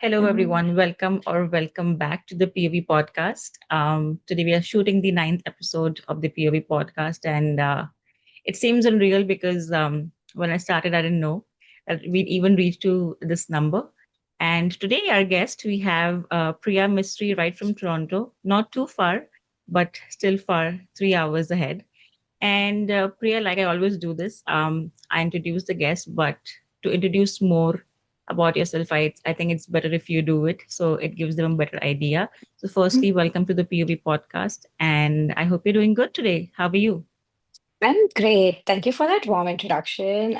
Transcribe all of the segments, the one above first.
Hello, Mhm. everyone. Welcome back to the POV podcast. Today we are shooting the ninth episode of the POV podcast, and it seems unreal because when I started, I didn't know that we'd even reach to this number. And today, our guest, we have Priya Mistry right from Toronto, not too far, but still far, 3 hours ahead. And Priya, like I always do this, I introduce the guest, but to introduce more about yourself, I think it's better if you do it. So it gives them a better idea. So, firstly, welcome to the POV podcast. And I hope you're doing good today. How are you? I'm great. Thank you for that warm introduction.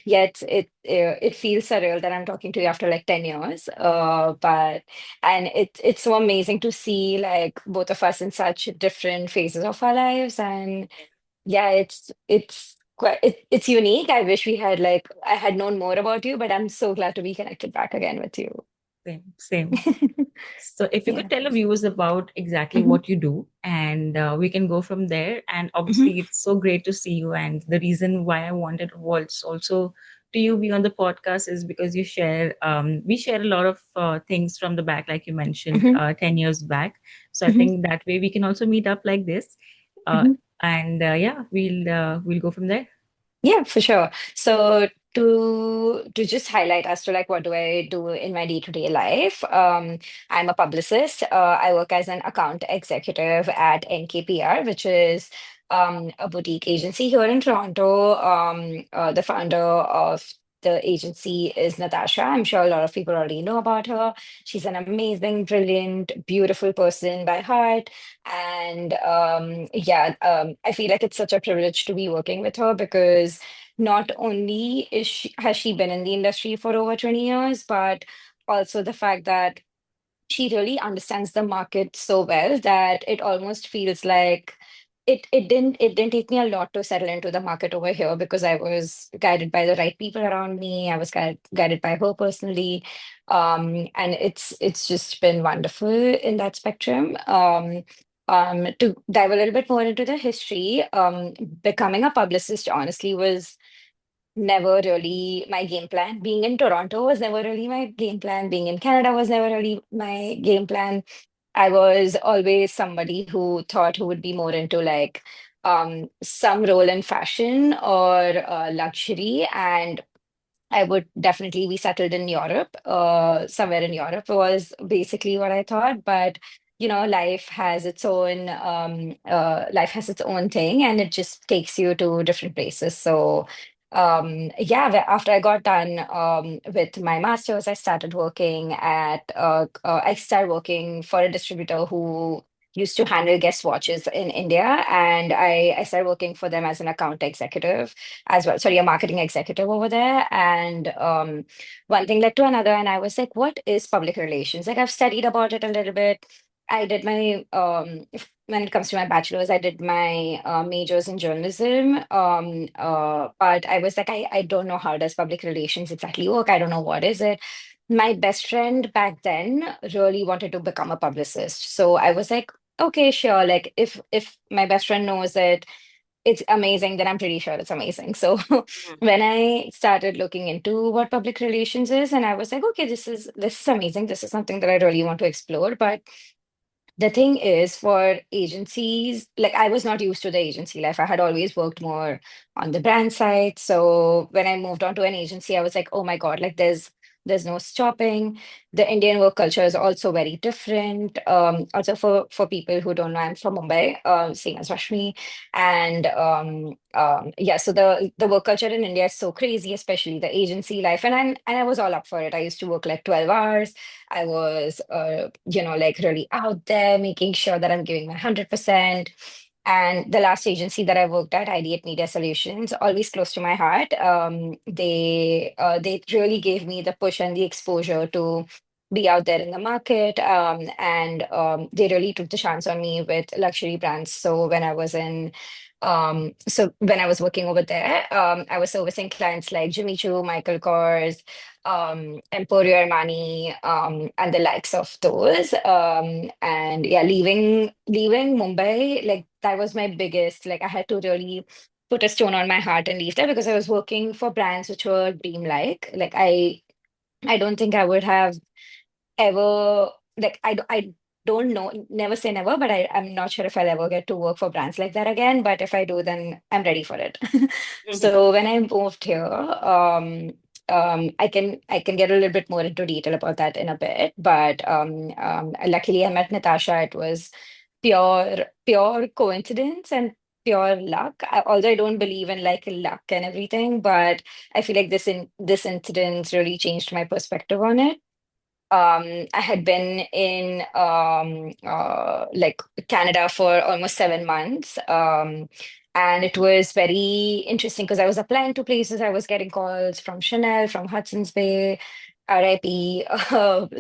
Yet it feels surreal that I'm talking to you after like 10 years. But and it's so amazing to see like both of us in such different phases of our lives. And yeah, it's unique. I wish we had like I had known more about you, but I'm so glad to be connected back again with you. Same, same. So, if you Yeah. could tell the viewers about exactly Mhm, what you do, and we can go from there. And mhm, obviously, it's so great to see you. And the reason why I wanted was also to you be on the podcast is because we share a lot of things from the back, like you mentioned, mhm, 10 years back. So, I mhm, think that way we can also meet up like this. Uh, mhm. and yeah, we'll go from there. Yeah, for sure. So to just highlight as to like what do I do in my day-to-day life, I'm a publicist. I work as an account executive at NKPR, which is a boutique agency here in Toronto. The founder of the agency is Natasha. I'm sure a lot of people already know about her. She's an amazing, brilliant, beautiful person by heart. And I feel like it's such a privilege to be working with her because not only has she been in the industry for over 20 years, but also the fact that she really understands the market so well that it almost feels like it didn't take me a lot to settle into the market over here because I was guided by the right people around me. I was guided by her personally. And it's just been wonderful in that spectrum. To dive a little bit more into the history, becoming a publicist honestly was never really my game plan. Being in Toronto was never really my game plan. Being in Canada was never really my game plan. I was always somebody who thought who would be more into like some role in fashion or luxury, and I would definitely be settled in Europe. Somewhere in Europe was basically what I thought, but life has its own thing, and it just takes you to different places. So after I got done with my master's, I started working for a distributor who used to handle guest watches in India, and I started working for them as an account executive as well. Sorry, a marketing executive over there. And one thing led to another, and I was like, what is public relations? Like I've studied about it a little bit. I did my when it comes to my bachelor's, I did my majors in journalism. But I was like, I don't know how does public relations exactly work. I don't know what is it. My best friend back then really wanted to become a publicist. So I was like, okay, sure. Like if my best friend knows it, it's amazing, then I'm pretty sure it's amazing. So when I started looking into what public relations is, and I was like, okay, this is amazing. This is something that I really want to explore. But the thing is, for agencies, like I was not used to the agency life. I had always worked more on the brand side. So when I moved on to an agency, I was like, oh my God, like there's no stopping. The Indian work culture is also very different. Also for people who don't know, I'm from Mumbai, same as Rashmi. And yeah, so the work culture in India is so crazy, especially the agency life. And I was all up for it. I used to work like 12 hours. I was, like really out there, making sure that I'm giving my 100%. And the last agency that I worked at, Ideate Media Solutions, always close to my heart. They really gave me the push and the exposure to be out there in the market. And they really took the chance on me with luxury brands. So when I was working over there, I was servicing clients like Jimmy Choo, Michael Kors, Emporio Armani, and the likes of those. And yeah, leaving Mumbai, like that was my biggest, like I had to really put a stone on my heart and leave there because I was working for brands which were dream like. Like I don't think I would have ever like I don't know, never say never, but I'm not sure if I'll ever get to work for brands like that again. But if I do, then I'm ready for it. Mhm. So when I moved here, I can get a little bit more into detail about that in a bit. But luckily I met Natasha. It was pure coincidence and pure luck. Although I don't believe in like luck and everything, but I feel like this incident really changed my perspective on it. I had been in like Canada for almost 7 months. And it was very interesting because I was applying to places. I was getting calls from Chanel, from Hudson's Bay, RIP,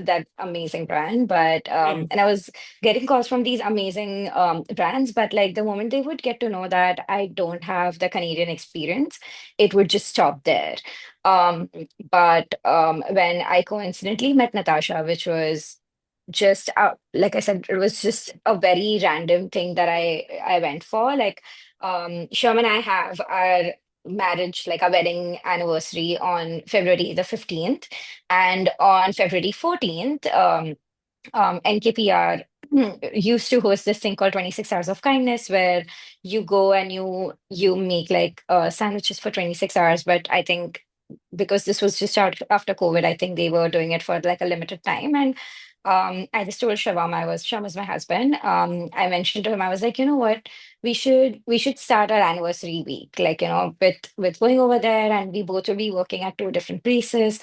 that amazing brand. But Mm. and I was getting calls from these amazing brands. But like the moment they would get to know that I don't have the Canadian experience, it would just stop there. Um, but when I coincidentally met Natasha, which was just like I said, it was just a very random thing that I went for. Like Sherman and I have our marriage, like our wedding anniversary on February the 15th. And on February 14th, NKPR used to host this thing called 26 Hours of Kindness, where you go and you make like sandwiches for 26 hours. But I think because this was just out after COVID, I think they were doing it for like a limited time. And I just told Shava's my husband. I mentioned to him, I was like, you know what, we should start our anniversary week, like, with going over there, and we both will be working at two different places.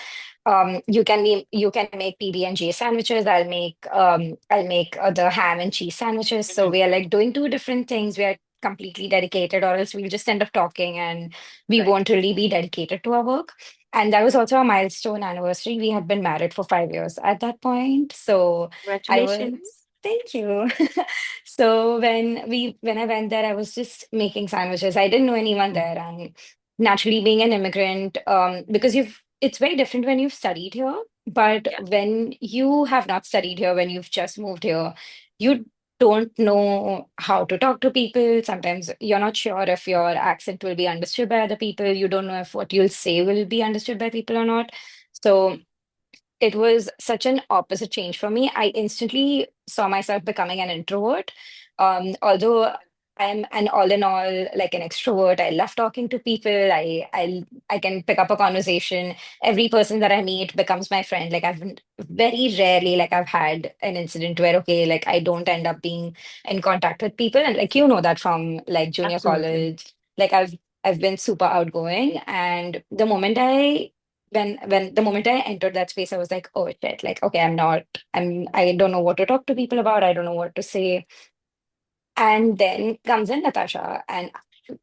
You can make PB and J sandwiches. I'll make the ham and cheese sandwiches. So Mhm. we are like doing two different things. We are completely dedicated, or else we'll just end up talking and we Right. won't really be dedicated to our work. And that was also a milestone anniversary. We had been married for 5 years at that point. So I was Congratulations. thank you. So when I went there, I was just making sandwiches. I didn't know anyone Mm. there, and naturally being an immigrant, because it's very different when you've studied here, but Yeah. when you have not studied here, when you've just moved here, you don't know how to talk to people. Sometimes you're not sure if your accent will be understood by other people. You don't know if what you'll say will be understood by people or not. So it was such an opposite change for me. I instantly saw myself becoming an introvert. Although I'm an all in all like an extrovert. I love talking to people. I can pick up a conversation. Every person that I meet becomes my friend. Like very rarely like I've had an incident where okay, like I don't end up being in contact with people. And like that from like junior Absolutely. college. Like I've been super outgoing, and the moment I entered that space, I was like, oh shit, like, okay, I don't know what to talk to people about. I don't know what to say. And then comes in Natasha. And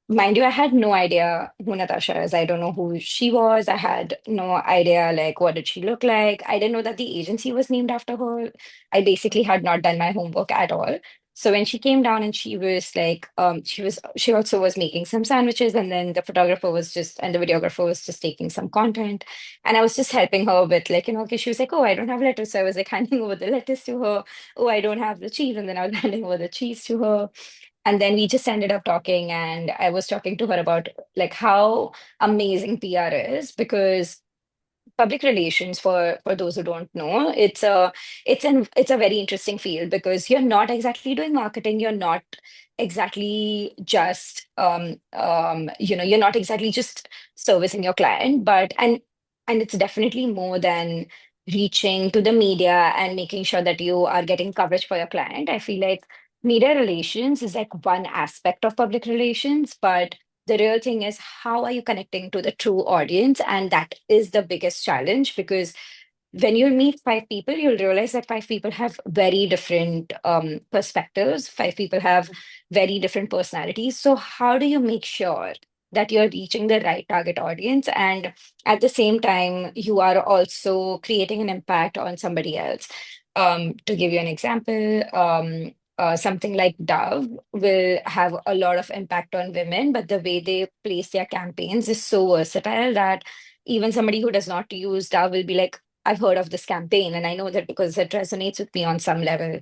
mind you, I had no idea who Natasha is. I don't know who she was. I had no idea, like, what did she look like? I didn't know that the agency was named after her. I basically had not done my homework at all. So when she came down and she was like, she also was making some sandwiches, and then the videographer was just taking some content. And I was just helping her with, like, okay, she was like, oh, I don't have lettuce. So I was like handing over the lettuce to her. Oh, I don't have the cheese. And then I was handing over the cheese to her. And then we just ended up talking, and I was talking to her about like how amazing PR is, because public relations, for those who don't know, it's a very interesting field, because you're not exactly doing marketing. You're not exactly just you're not exactly just servicing your client, but and it's definitely more than reaching to the media and making sure that you are getting coverage for your client. I feel like media relations is like one aspect of public relations, but the real thing is, how are you connecting to the true audience? And that is the biggest challenge, because when you meet five people, you'll realize that five people have very different perspectives. Five people have very different personalities. So, how do you make sure that you're reaching the right target audience? And at the same time, you are also creating an impact on somebody else. To give you an example, something like Dove will have a lot of impact on women, but the way they place their campaigns is so versatile that even somebody who does not use Dove will be like, I've heard of this campaign and I know that because it resonates with me on some level.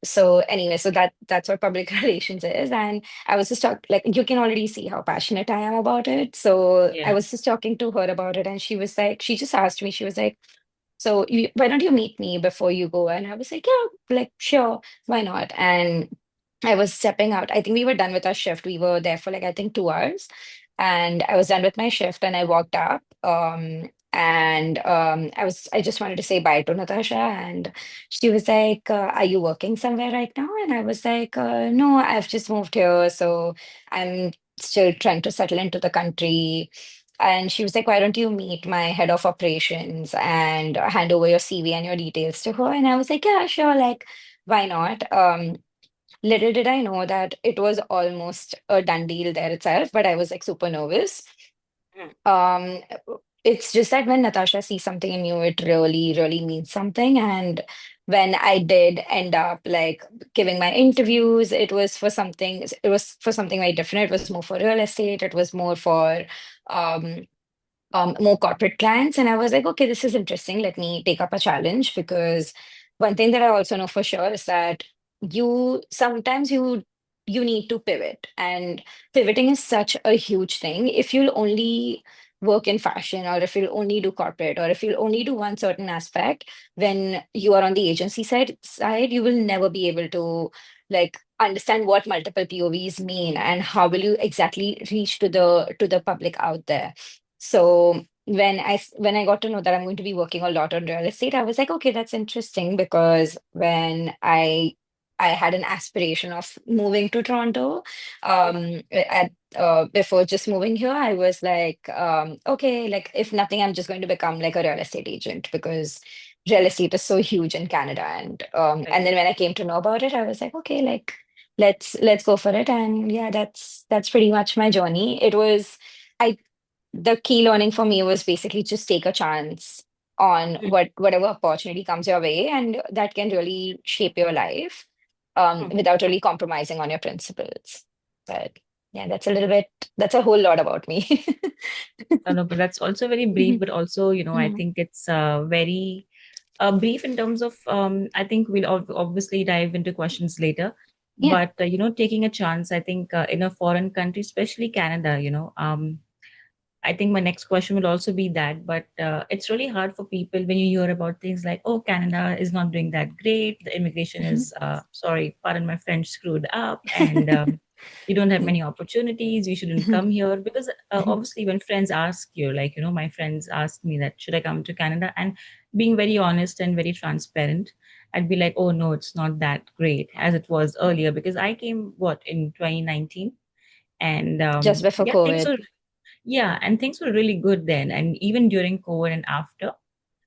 So anyway, so that's what public relations is. And I was just like you can already see how passionate I am about it. So I Yeah. was just talking to her about it, and she was like, she just asked me, she was like, so why don't you meet me before you go? And I was like, yeah, like sure, why not? And I was stepping out. I think we were done with our shift. We were there for like I think 2 hours, and I was done with my shift, and I walked up. And I just wanted to say bye to Natasha, and she was like, "Are you working somewhere right now?" And I was like, "No, I've just moved here, so I'm still trying to settle into the country." And she was like, "Why don't you meet my head of operations and hand over your CV and your details to her?" And I was like, "Yeah, sure, like, why not?" Little did I know that it was almost a done deal there itself, but I was like super nervous. Mm. Um, it's just that when Natasha sees something in you, it really, really means something. And when I did end up like giving my interviews, it was for something very different. It was more for real estate. It was more for um more corporate clients. And I was like, okay, this is interesting. Let me take up a challenge because one thing that I also know for sure is that sometimes you need to pivot. And pivoting is such a huge thing. If you'll only work in fashion or if you'll only do corporate or if you'll only do one certain aspect when you are on the agency side, you will never be able to like understand what multiple POVs mean and how will you exactly reach to the public out there. So when I got to know that I'm going to be working a lot on real estate, I was like, okay, that's interesting because when I had an aspiration of moving to Toronto, at before just moving here, I was like, okay, like if nothing, I'm just going to become like a real estate agent because real estate is so huge in Canada. Right. And then when I came to know about it, I was like, okay, like let's go for it. And yeah, that's pretty much my journey. It was. I the key learning for me was basically just take a chance on Mm. whatever opportunity comes your way, and that can really shape your life Mm. without really compromising on your principles. But yeah, that's a whole lot about me. No, but that's also very brief, Mhm, but also, I mhm. think it's very brief in terms of, I think we'll obviously dive into questions later. Yeah. But, taking a chance, I think in a foreign country, especially Canada, I think my next question will also be that, but it's really hard for people when you hear about things like, oh, Canada is not doing that great. The immigration Mhm. is, sorry, pardon my French, screwed up, and you don't have Mhm. many opportunities. You shouldn't Mhm. come here because Mhm. obviously, when friends ask you, like, my friends asked me that, should I come to Canada? And being very honest and very transparent, I'd be like, oh, no, it's not that great as it was earlier because I came, what, in 2019? And Just before yeah, things COVID. were yeah, and things were really good then, and even during COVID and after.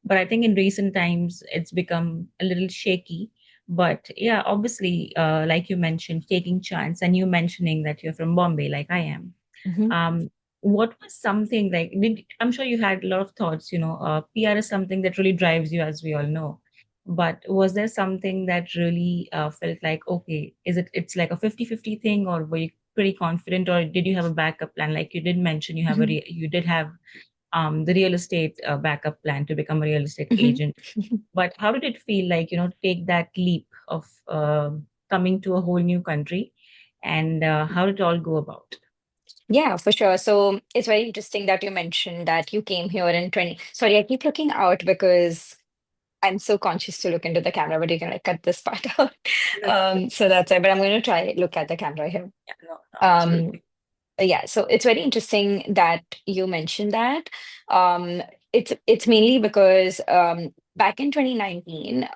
But I think in recent times it's become a little shaky. But yeah, obviously, like you mentioned, taking chance, and you mentioning that you're from Bombay, like I am. Mhm. Um, what was something like? I'm sure you had a lot of thoughts. PR is something that really drives you, as we all know. But was there something that really felt like, okay, it's like a 50-50 thing, or were you pretty confident, or did you have a backup plan? Like you did mention, Mhm. you did have the real estate backup plan to become a real estate Mhm. agent. But how did it feel like, to take that leap of coming to a whole new country, and how did it all go about? Yeah, for sure. So it's very interesting that you mentioned that you came here in 20. Sorry, I keep looking out because I'm so conscious to look into the camera, but you can like cut this part out. That's So that's it. But I'm going to try look at the camera here. yeah, no, no, Um, absolutely. yeah, so it's very interesting that you mentioned that. Um, it's mainly because back in 2019,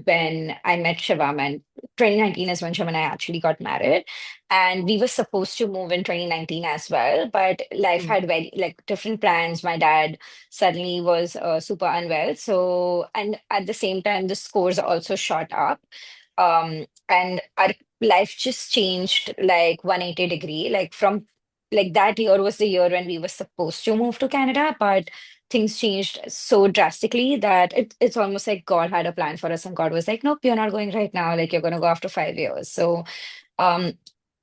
when I met Shivam, and 2019 is when Shivam and I actually got married, and we were supposed to move in 2019 as well, but life Mm. had very like different plans. My dad suddenly was super unwell, so and at the same time, the scores also shot up. And our life just changed like 180-degree, like from like that year was the year when we were supposed to move to Canada, but things changed so drastically that it's almost like God had a plan for us, and God was like, "Nope, you're not going right now. Like you're going to go after 5 years." So um,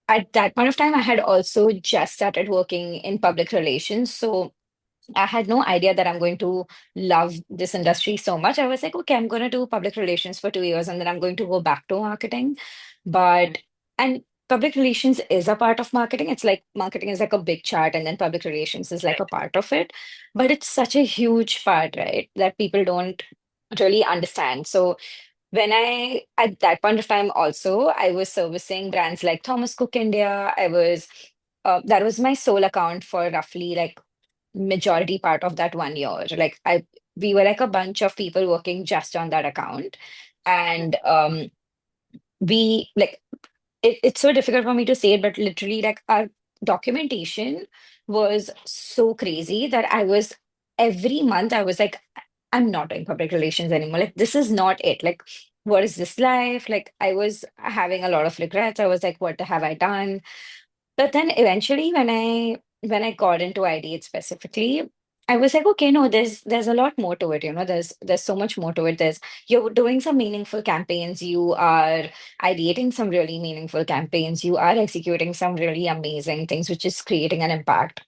at that point of time, I had also just started working in public relations. So I had no idea that I'm going to love this industry so much. I was like, okay, I'm going to do public relations for 2 years and then I'm going to go back to marketing. But, and public relations is a part of marketing. It's like marketing is like a big chart and then public relations is like a Correct. part of it. But it's such a huge part, right? That people don't really understand. So at that point of time also, I was servicing brands like Thomas Cook India. That was my sole account for roughly like majority part of that 1 year. We were like a bunch of people working just on that account. And we like it's so difficult for me to say it, but literally like our documentation was so crazy that every month I was like, I'm not doing public relations anymore. Like this is not it. Like what is this life? Like I was having a lot of regrets. I was like, what have I done? But then eventually when I got into ID specifically, I was like, okay, no, there's a lot more to it, there's so much more to it. You're doing some meaningful campaigns, you are ideating some really meaningful campaigns, you are executing some really amazing things, which is creating an impact.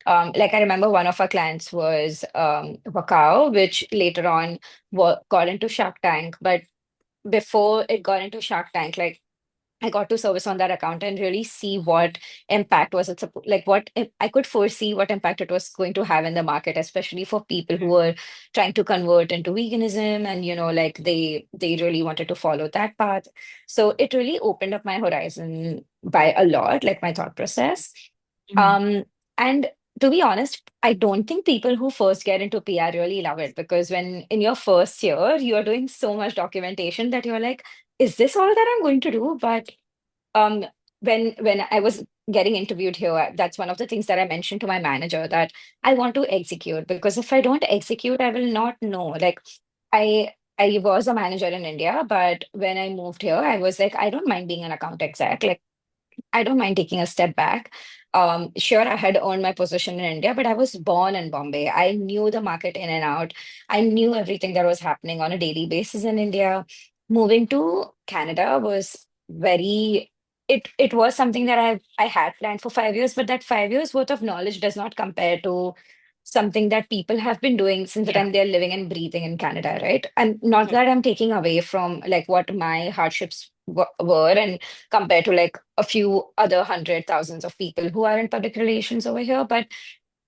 Like I remember one of our clients was Wakao, which later on got into Shark Tank, but before it got into Shark Tank, like I got to service on that account and really see what impact was like what I could foresee what impact it was going to have in the market, especially for people who were trying to convert into veganism and like they really wanted to follow that path. So it really opened up my horizon by a lot, like my thought process. Mhm. Um, and to be honest, I don't think people who first get into PR really love it because when in your first year, you are doing so much documentation that you're like, is this all that I'm going to do? But um, when I was getting interviewed here, that's one of the things that I mentioned to my manager that I want to execute because if I don't execute, I will not know. Like I was a manager in India, but when I moved here, I was like, I don't mind being an account exec. Like I don't mind taking a step back. Sure, I had earned my position in India, but I was born in Bombay. I knew the market in and out. I knew everything that was happening on a daily basis in India. Moving to Canada was it was something that I had planned for 5 years, but that 5 years worth of knowledge does not compare to something that people have been doing since the Yeah. time they're living and breathing in Canada, right? And not that I'm taking away from like what my hardships were and compared to like a few other hundred thousands of people who are in public relations over here. But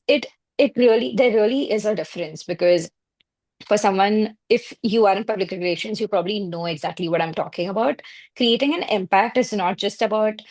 it it really there really is a difference because for someone, if you are in public relations, you probably know exactly what I'm talking about. Creating an impact is not just about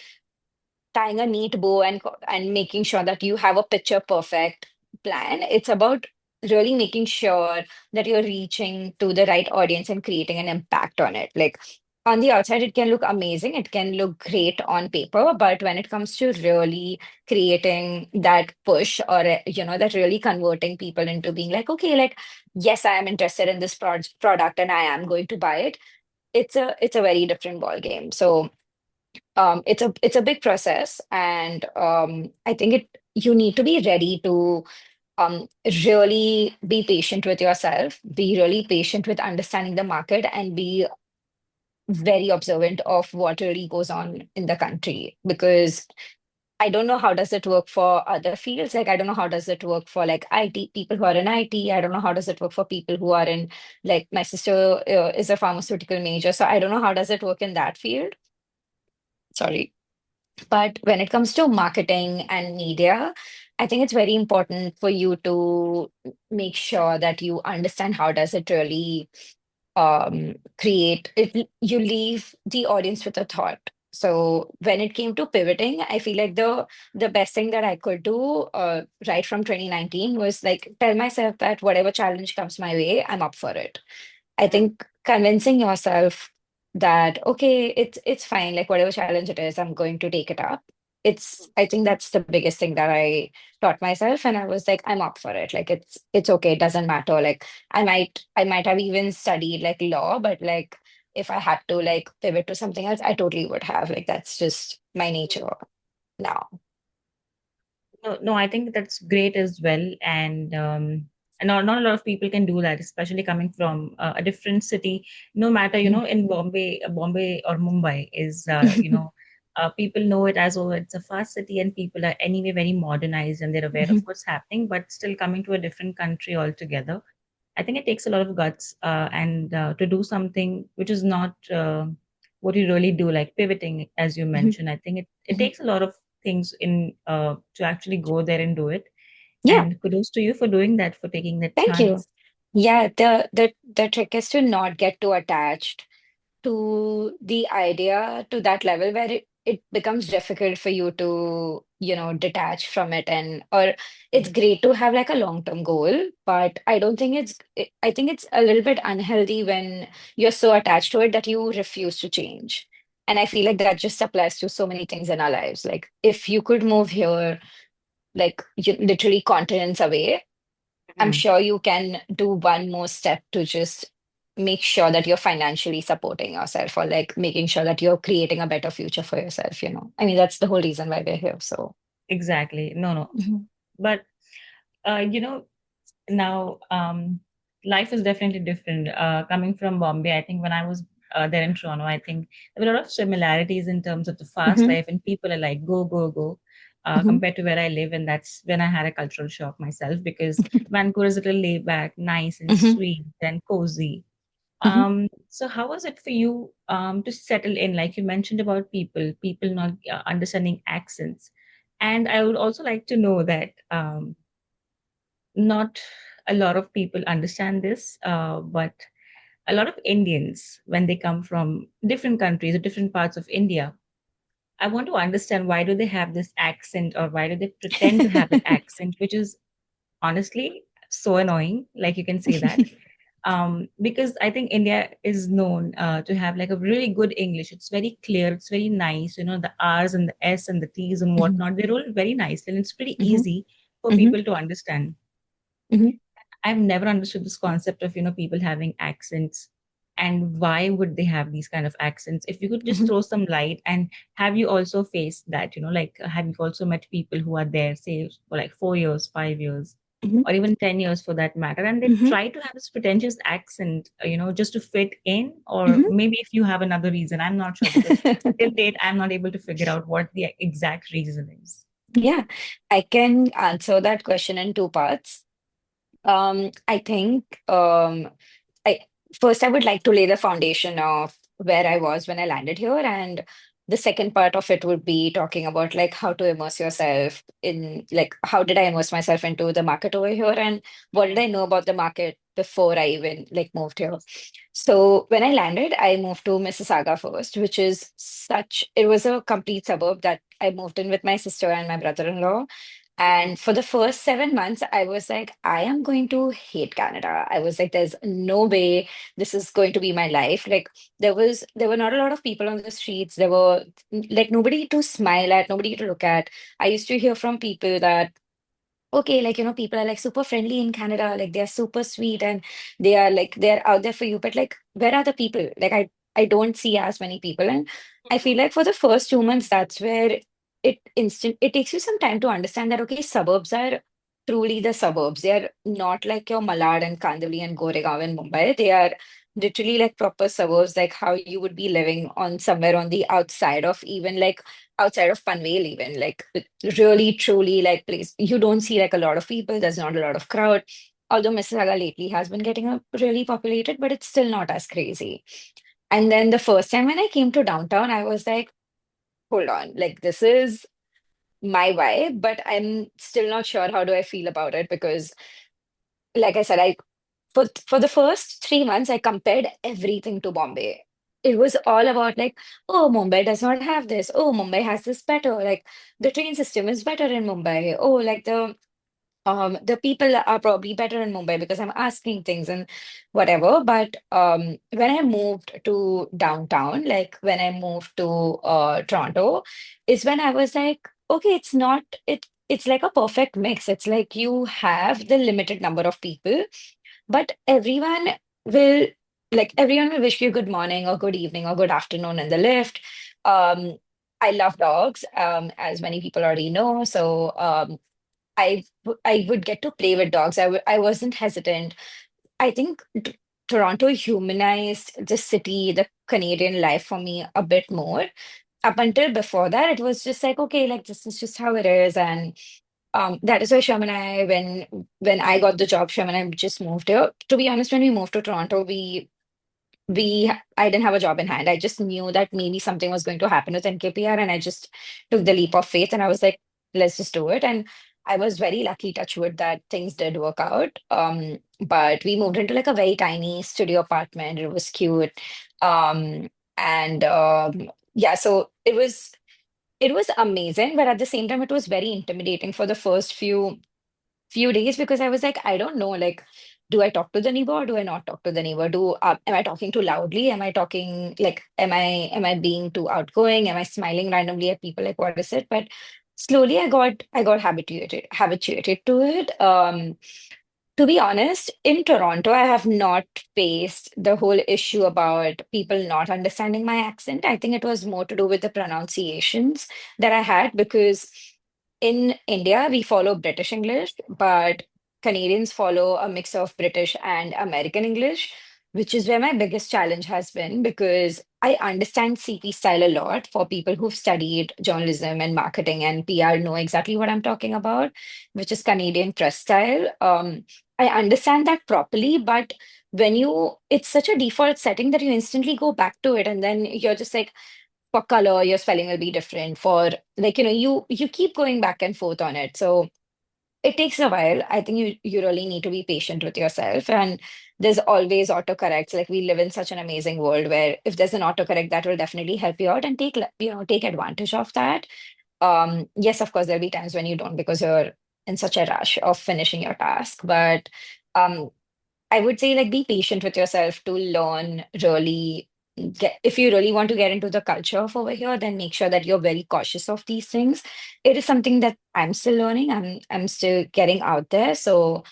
tying a neat bow and making sure that you have a picture perfect plan. It's about really making sure that you're reaching to the right audience and creating an impact on it. Like on the outside, it can look amazing, it can look great on paper, but when it comes to really creating that push or that really converting people into being like, okay, like yes, I am interested in this product and I am going to buy it. It's a very different ball game. So it's a big process, and I think it you need to be ready to um, really be patient with yourself, be really patient with understanding the market, and be very observant of what really goes on in the country. Because I don't know how does it work for other fields. Like I don't know how does it work for like IT people who are in IT. I don't know how does it work for people who are in like my sister is a pharmaceutical major, so I don't know how does it work in that field. Sorry. But when it comes to marketing and media, I think it's very important for you to make sure that you understand how does it really create it. You leave the audience with a thought. So when it came to pivoting, I feel like the best thing that I could do right from 2019 was like tell myself that whatever challenge comes my way, I'm up for it. I think convincing yourself that okay, it's fine, like whatever challenge it is, I'm going to take it up. I think that's the biggest thing that I taught myself, and I was like, I'm up for it. Like it's okay, it doesn't matter. Like I might have even studied like law, but like if I had to like pivot to something else, I totally would have. Like that's just my nature now. No, no, I think that's great as well. And not a lot of people can do that, especially coming from a different city. No matter, in Bombay or Mumbai is, People know it as, oh, it's a fast city, and people are anyway very modernized and they're aware of Mhm. what's happening, but still coming to a different country altogether. I think it takes a lot of guts, and to do something which is not what you really do, like pivoting, as you Mhm. mentioned. I think it Mhm. takes a lot of things in to actually go there and do it. Yeah, And kudos to you for doing that, for taking that thank you. chance. Yeah, the trick is to not get too attached to the idea to that level where it becomes difficult for you to, detach from it. And or it's great to have like a long-term goal, but I don't think I think it's a little bit unhealthy when you're so attached to it that you refuse to change. And I feel like that just applies to so many things in our lives. Like if you could move here, like literally continents away, I'm Mhm. sure you can do one more step to just make sure that you're financially supporting yourself or like making sure that you're creating a better future for yourself. I mean, that's the whole reason why we're here. So, Exactly. No, no. mhm, But you know, now life is definitely different. Coming from Bombay, I think when I was there in Toronto, I think there were a lot of similarities in terms of the fast mhm, life, and people are like go, go, go, mhm, compared to where I live. And that's when I had a cultural shock myself, because Vancouver is a little laid back, nice and mhm, sweet and cozy. mhm, So how was it for you to settle in? Like you mentioned about people not understanding accents. And I would also like to know that not a lot of people understand this, but a lot of Indians, when they come from different countries or different parts of India, I want to understand, why do they have this accent, or why do they pretend to have that accent, which is honestly so annoying. Like you can say that. Because I think India is known to have like a really good English. It's very clear, it's very nice. The R's and the S and the T's and mhm, whatnot, they're all very nice, and it's pretty mhm, easy for mhm, people to understand. mhm, I've never understood this concept of, people having accents, and why would they have these kind of accents? If you could just mhm, throw some light, and have you also faced that, like have you also met people who are there, say for like 4 years, 5 years, mhm, or even 10 years for that matter, and they mhm, try to have this pretentious accent, just to fit in, or mhm. maybe if you have another reason, I'm not sure, because till date, I'm not able to figure out what the exact reason is. Yeah, I can answer that question in two parts. I think I first I would like to lay the foundation of where I was when I landed here, and the second part of it would be talking about like how to immerse yourself in like how did I immerse myself into the market over here, and what did I know about the market before I even like moved here. So when I landed, I moved to Mississauga first, which is it was a complete suburb that I moved in with my sister and my brother-in-law. And for the first 7 months, I was like, I am going to hate Canada. I was like, there's no way this is going to be my life. Like there were not a lot of people on the streets. There were like nobody to smile at, nobody to look at. I used to hear from people that okay, like, people are like super friendly in Canada, like they're super sweet and they are like they're out there for you. But like, where are the people? Like I don't see as many people. And I feel like for the first 2 months, that's where it takes you some time to understand that okay, suburbs are truly the suburbs. They are not like your Malad and Kandivali and Goregaon in Mumbai. They are literally like proper suburbs, like how you would be living on somewhere on the outside of even like outside of Panvel, even like really truly like place. You don't see like a lot of people. There's not a lot of crowd. Although Mississauga lately has been getting really populated, but it's still not as crazy. And then the first time when I came to downtown, I was like, hold on, like this is my vibe, but I'm still not sure how do I feel about it because, like I said, for the first 3 months, I compared everything to Bombay. It was all about like, oh, Mumbai does not have this. Oh, Mumbai has this better. Like the train system is better in Mumbai. Oh, like the people are probably better in Mumbai because I'm asking things and whatever. But when I moved to downtown, like when I moved to Toronto, is when I was like, okay, it's not it. It's like a perfect mix. It's like you have the limited number of people but will everyone will wish you good morning or good evening or good afternoon in the lift. Um, I love dogs, as many people already know. So I would get to play with dogs. I wasn't hesitant. I think Toronto humanized the city, the Canadian life for me a bit more up until before that, it was just like, okay, like this is just how it is. And that is why Sherman and I, when I got the job, Sherman and I just moved here. To be honest, when we moved to Toronto, I didn't have a job in hand. I just knew that maybe something was going to happen with NKPR, and I just took the leap of faith, and I was like, let's just do it. And I was very lucky, touch wood, that things did work out. But we moved into like a very tiny studio apartment. It was cute. Um, and yeah, so it was amazing, but at the same time, it was very intimidating for the first few days because I was like, I don't know, like, do I talk to the neighbor or do I not talk to the neighbor? Am I talking too loudly? Am I talking like, am I being too outgoing? Am I smiling randomly at people? Like, what is it? But slowly, I got habituated to it. To be honest, in Toronto, I have not faced the whole issue about people not understanding my accent. I think it was more to do with the pronunciations that I had because in India, we follow British English, but Canadians follow a mix of British and American English, which is where my biggest challenge has been because I understand CP style a lot. For people who've studied journalism and marketing and PR know exactly what I'm talking about, which is Canadian press style. I understand that properly, but it's such a default setting that you instantly go back to it, and then you're just like, for color, your spelling will be different. For like, you keep going back and forth on it. So it takes a while. I think you really need to be patient with yourself, and there's always autocorrects. Like we live in such an amazing world where if there's an autocorrect, that will definitely help you out and take advantage of that. Yes, of course, there'll be times when you don't because you're in such a rush of finishing your task. But um, I would say like be patient with yourself to learn really if you really want to get into the culture of over here, then make sure that you're very cautious of these things. It is something that I'm still learning. I'm still getting out there. So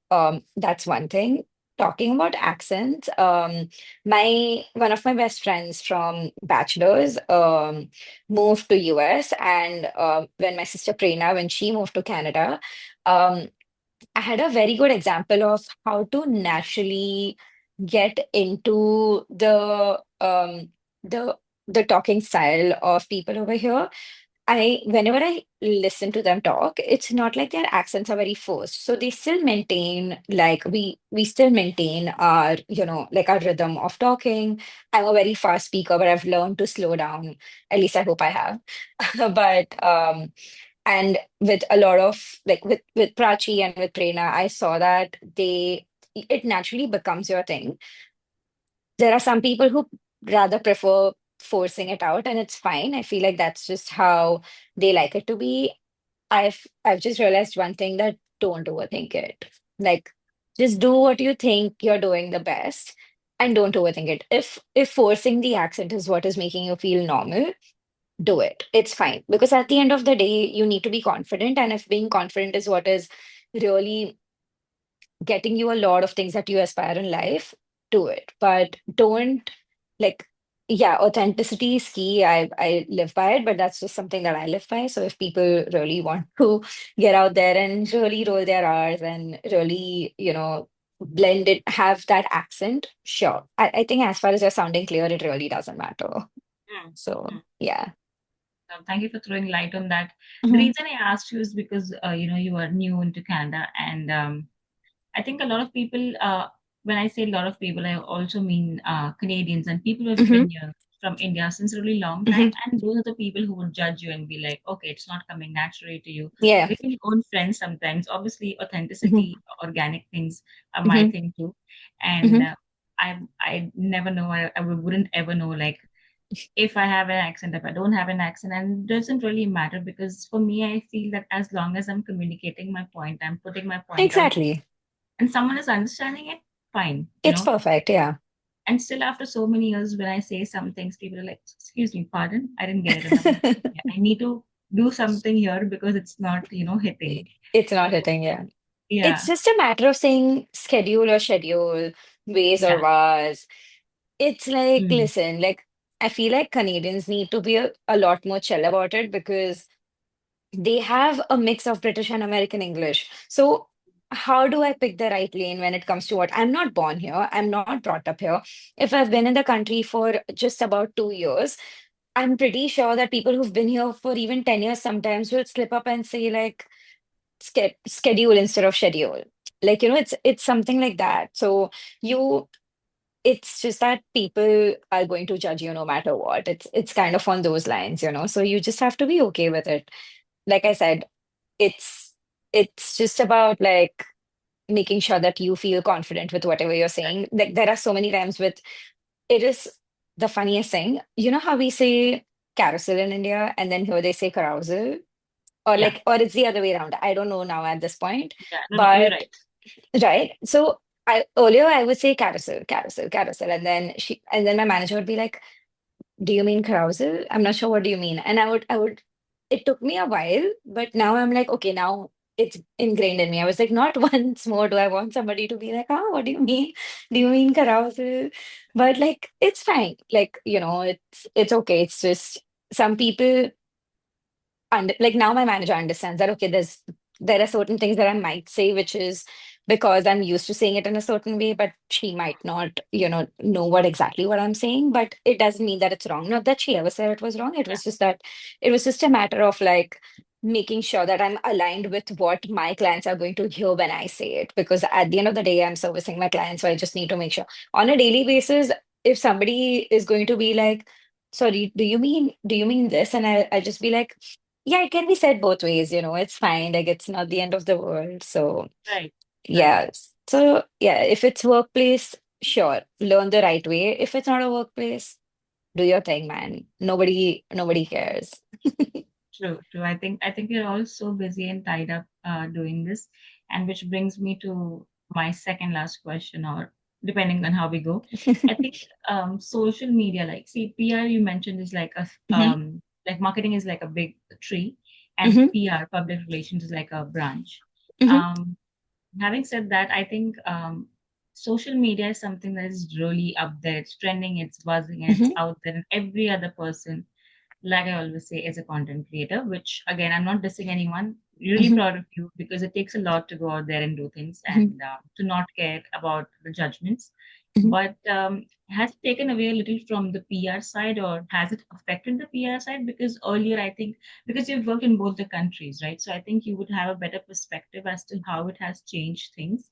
that's one thing. Talking about accents, my one of my best friends from bachelor's moved to US, and when my sister Prerna, when she moved to Canada, um, I had a very good example of how to naturally get into the the talking style of people over here. Whenever I listen to them talk, it's not like their accents are very forced. So they still maintain like we still maintain our, like our rhythm of talking. I'm a very fast speaker, but I've learned to slow down. At least I hope I have. But and with a lot of like with Prachi and with Prerna, I saw that it naturally becomes your thing. There are some people who rather prefer forcing it out, and it's fine. I feel like that's just how they like it to be. I've just realized one thing, that don't overthink it. Like just do what you think you're doing the best and don't overthink it. If forcing the accent is what is making you feel normal, do it. It's fine. Because at the end of the day, you need to be confident. And if being confident is what is really getting you a lot of things that you aspire in life, do it. But don't like, yeah, authenticity is key. I live by it, but that's just something that I live by. So if people really want to get out there and really roll their R's and really, blend it, have that accent, sure. I think as far as you're sounding clear, it really doesn't matter. Mm, So mm. yeah. Thank you for throwing light on that. The Mhm. reason I asked you is because you are new into Canada, and I think a lot of people, when I say a lot of people, I also mean Canadians and people who have Mhm. been here from India since a really long time. Mhm. And those are the people who would judge you and be like, okay, it's not coming naturally to you. Yeah. Within your own friends, sometimes, obviously, Mhm. authenticity, organic things are my Mhm. thing too. And Mhm. I never know, I wouldn't ever know, like, if I have an accent, if I don't have an accent, and it doesn't really matter because for me, I feel that as long as I'm communicating my point, I'm putting my point out Exactly. and someone is understanding it, fine, It's perfect. Yeah. And still, after so many years, when I say some things, people are like, "Excuse me, pardon, I didn't get it." And I'm like, "Yeah, I need to do something here because it's not, hitting." It's not So, hitting. Yeah. It's yeah, just a matter of saying schedule or schedule, ways or yeah, was. It's like, mm, listen, like, I feel like Canadians need to be a lot more chill about it because they have a mix of British and American English. So, how do I pick the right lane when it comes to what? I'm not born here, I'm not brought up here. If I've been in the country for just about 2 years, I'm pretty sure that people who've been here for even 10 years sometimes will slip up and say like schedule instead of schedule. Like, it's something like that. So you it's just that people are going to judge you no matter what. It's kind of on those lines. So you just have to be okay with it. Like I said, it's it's just about like making sure that you feel confident with whatever you're saying. Like there are so many times with it is the funniest thing. You know how we say carousel in India and then here they say carousel? Or Yeah, like, or it's the other way around. I don't know now at this point. yeah, no, no, you're But right. right. So I earlier I would say carousel, carousel, carousel. And then my manager would be like, do you mean carousel? I'm not sure what do you mean. And I would it took me a while, but now I'm like, okay, now it's ingrained in me. I was like, not once more do I want somebody to be like, oh, what do you mean? Do you mean carousel? But like it's fine. Like, it's okay. It's just some people like now my manager understands that okay, there are certain things that I might say which is because I'm used to saying it in a certain way, but she might not know what I'm saying, but it doesn't mean that it's wrong. Not that she ever said it was wrong. It Yeah, was just that it was just a matter of like making sure that I'm aligned with what my clients are going to hear when I say it, because at the end of the day I'm servicing my clients, so I just need to make sure on a daily basis if somebody is going to be like, sorry, do you mean this? And I just be like, yeah, it can be said both ways, it's fine. Like it's not the end of the world. So right, right. yeah. So yeah, if it's workplace, sure, learn the right way. If it's not a workplace, do your thing, man. Nobody cares. True, true. I think you're all so busy and tied up doing this, and which brings me to my second last question, or depending on how we go. I think social media, like see, PR you mentioned is like a Hmm. like marketing is like a big tree, and Hmm. PR public relations is like a branch. Hmm. Um, Having said that, I think social media is something that is really up there. It's trending, it's buzzing, and it's Hmm. out there, and every other person, like I always say, is a content creator, which again, I'm not dissing anyone. Really Hmm. proud of you because it takes a lot to go out there and do things Hmm. and to not care about the judgments. Hmm. But has it taken away a little from the PR side, or has it affected the PR side? Because earlier, I think, because you've worked in both the countries, right? So I think you would have a better perspective as to how it has changed things,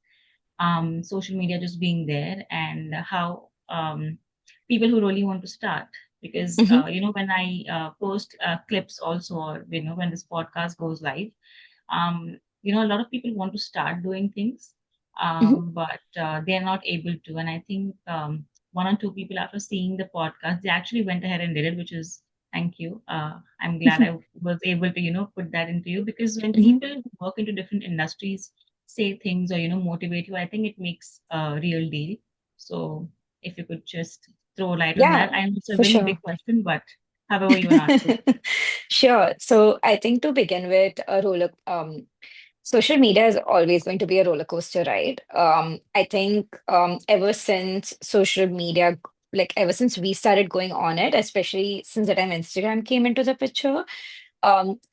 social media just being there, and how people who really want to start. Because Hmm. when I post clips also, or when this podcast goes live, a lot of people want to start doing things, Hmm. but they're not able to. And I think one or two people, after seeing the podcast, they actually went ahead and did it, which is thank you. I'm glad I was able to, put that into you, because when Hmm. people who work into different industries say things, or, motivate you, I think it makes a real deal. So if you could just throw light on that. Yeah, I know it's a for very sure. big question, but however you want to answer it. Sure. So I think to begin with, social media is always going to be a roller coaster ride. I think ever since social media, like ever since we started going on it, especially since the time Instagram came into the picture,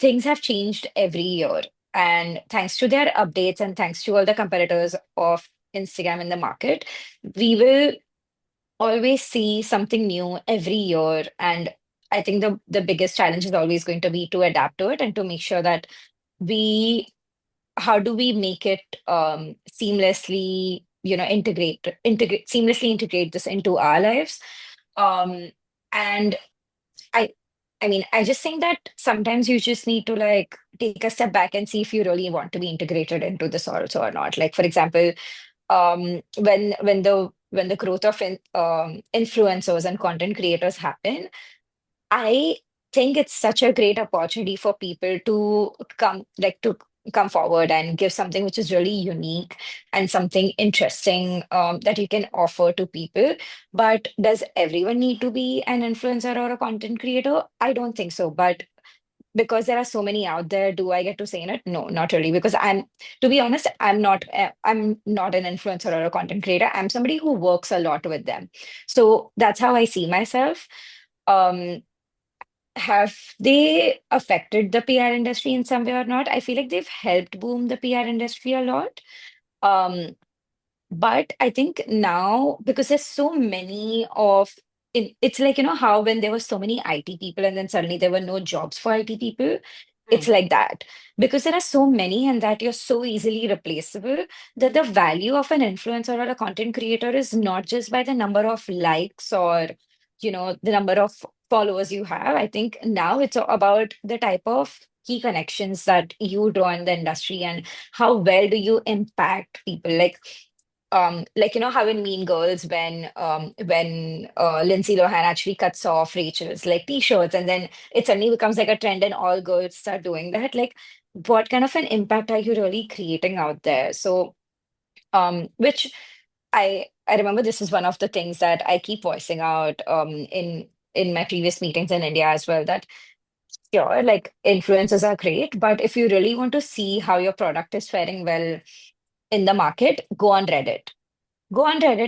things have changed every year. And thanks to their updates and thanks to all the competitors of Instagram in the market, we will always see something new every year. And I think the biggest challenge is always going to be to adapt to it and to make sure that we how do we make it seamlessly, seamlessly integrate this into our lives. Um, and I I mean, I just think that sometimes you just need to like take a step back and see if you really want to be integrated into this also or not. Like, for example, when the growth of influencers and content creators happen, I think it's such a great opportunity for people to come forward and give something which is really unique and something interesting that you can offer to people. But does everyone need to be an influencer or a content creator? I don't think so. But because there are so many out there, do I get to say in it? No, not really. Because to be honest, I'm not an influencer or a content creator. I'm somebody who works a lot with them. So that's how I see myself. Um, have they affected the PR industry in some way or not? I feel like they've helped boom the PR industry a lot. Um, but I think now, because there's so many of it's like, how when there were so many IT people and then suddenly there were no jobs for IT people. It's Right. like that because there are so many and that you're so easily replaceable that the value of an influencer or a content creator is not just by the number of likes or, the number of followers you have. I think now it's about the type of key connections that you draw in the industry and how well do you impact people. Like how in Mean Girls when Lindsay Lohan actually cuts off Rachel's like t-shirts and then it suddenly becomes like a trend and all girls start doing that. Like, what kind of an impact are you really creating out there? So, which I remember this is one of the things that I keep voicing out in my previous meetings in India as well. That sure, like influencers are great, but if you really want to see how your product is faring well in the market, go on Reddit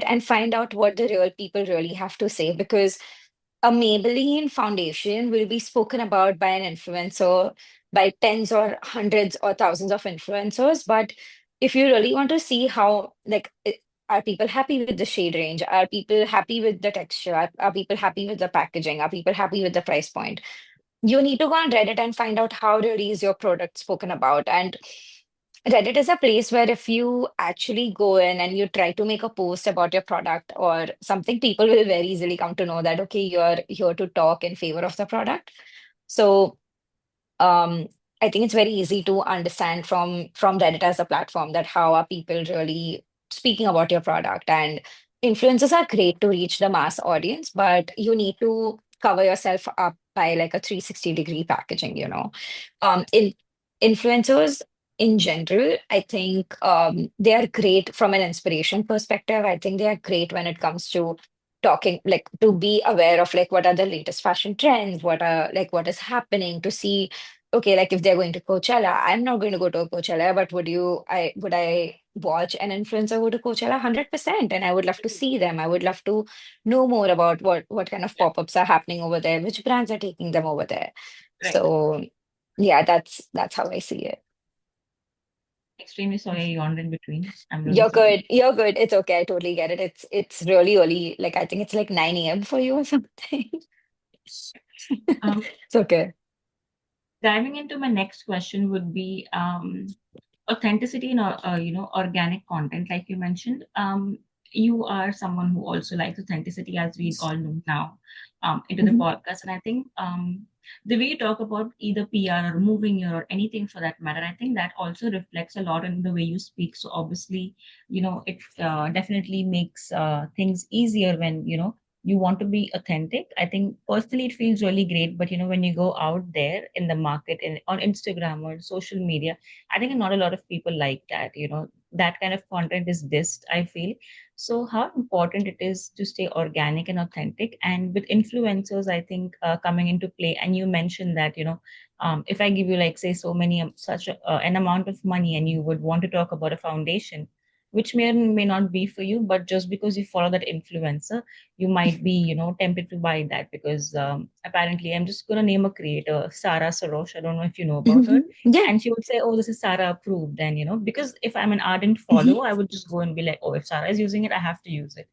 and find out what the real people really have to say because a Maybelline foundation will be spoken about by an influencer, by tens or hundreds or thousands of influencers. But if you really want to see how, like, are people happy with the shade range? Are people happy with the texture? Are people happy with the packaging? Are people happy with the price point? You need to go on Reddit and find out how really is your product spoken about. And Reddit is a place where if you actually go in and you try to make a post about your product or something, people will very easily come to know that, okay, you're here to talk in favor of the product. So um, I think it's very easy to understand from Reddit as a platform that how are people really speaking about your product. And influencers are great to reach the mass audience, but you need to cover yourself up by like a 360-degree packaging, in influencers in general, I think they are great from an inspiration perspective. I think they are great when it comes to talking, like to be aware of like what are the latest fashion trends, what is happening, to see, okay, like if they're going to Coachella, I'm not going to go to Coachella, but would I watch an influencer go to Coachella? 100%. And I would love to see them. I would love to know more about what kind of pop-ups are happening over there, which brands are taking them over there. Right. So yeah, that's how I see it. Extremely sorry I yawned in between. I'm really You're sorry. good. You're good. It's okay. I totally get it. It's really early. Like I think it's like 9 a.m. for you or something. Um, It's okay. Diving into my next question would be authenticity in organic content, like you mentioned. You are someone who also likes authenticity, as we all know now, into the Mhm. podcast. And I think the way you talk about either PR or moving your or anything for that matter, I think that also reflects a lot in the way you speak. So obviously, it definitely makes things easier when you want to be authentic. I think personally it feels really great, but when you go out there in the market on Instagram or social media, I think not a lot of people like that. That kind of content is dissed, I feel. So, how important it is to stay organic and authentic. And with influencers, I think coming into play, and you mentioned that, if I give you, like, say, so many, such an amount of money, and you would want to talk about a foundation, which may or may not be for you, but just because you follow that influencer, you might be, tempted to buy that because apparently, I'm just going to name a creator, Sarah Sarosh. I don't know if you know about her, Yeah. and she would say, oh, this is Sarah approved. And because if I'm an ardent Mhm. follower, I would just go and be like, oh, if Sarah is using it, I have to use it.